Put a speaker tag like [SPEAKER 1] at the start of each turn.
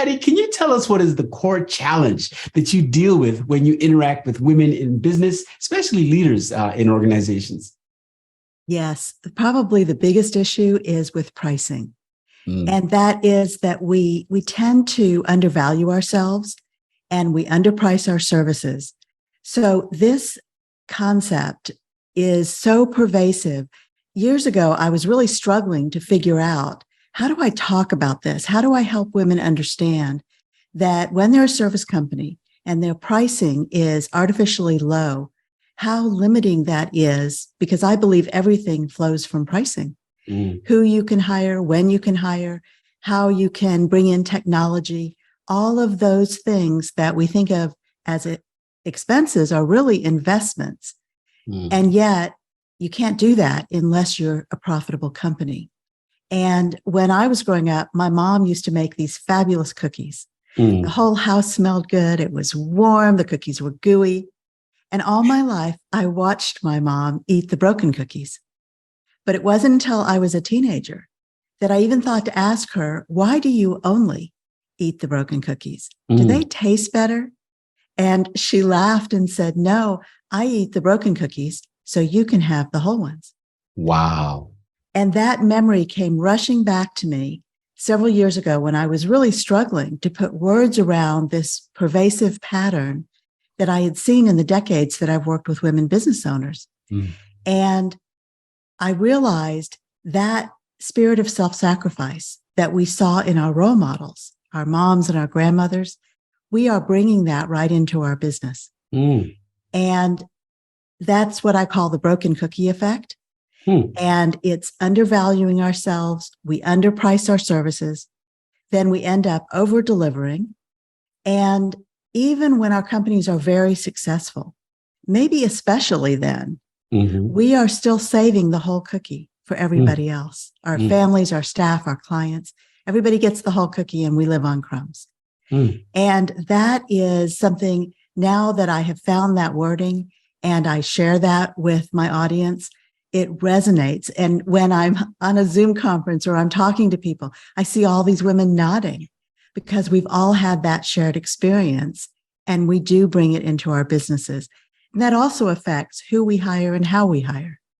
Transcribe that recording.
[SPEAKER 1] Patty, can you tell us what is the core challenge that you deal with when you interact with women in business, especially leaders in organizations?
[SPEAKER 2] Yes, probably the biggest issue is with pricing. And that is that we tend to undervalue ourselves and we underprice our services. So this concept is so pervasive. Years ago, I was really struggling to figure out, how do I talk about this? How do I help women understand that when they're a service company and their pricing is artificially low, how limiting that is, because I believe everything flows from pricing. Who you can hire, when you can hire, how you can bring in technology, all of those things that we think of as expenses are really investments. And yet you can't do that unless you're a profitable company. And when I was growing up, my mom used to make these fabulous cookies. The whole house smelled good. It was warm. The cookies were gooey. And all my life, I watched my mom eat the broken cookies. But it wasn't until I was a teenager that I even thought to ask her, why do you only eat the broken cookies? Do they taste better? And she laughed and said, no, I eat the broken cookies so you can have the whole ones.
[SPEAKER 1] Wow.
[SPEAKER 2] And that memory came rushing back to me several years ago when I was really struggling to put words around this pervasive pattern that I had seen in the decades that I've worked with women business owners. And I realized that spirit of self-sacrifice that we saw in our role models, our moms and our grandmothers, we are bringing that right into our business. And that's what I call the broken cookie effect. And it's undervaluing ourselves. We underprice our services. Then we end up over delivering. And even when our companies are very successful, maybe especially then, we are still saving the whole cookie for everybody else, our families, our staff, our clients. Everybody gets the whole cookie and we live on crumbs. And that is something now that I have found that wording and I share that with my audience, it resonates. And when I'm on a Zoom conference or I'm talking to people, I see all these women nodding because we've all had that shared experience and we do bring it into our businesses. And that also affects who we hire and how we hire.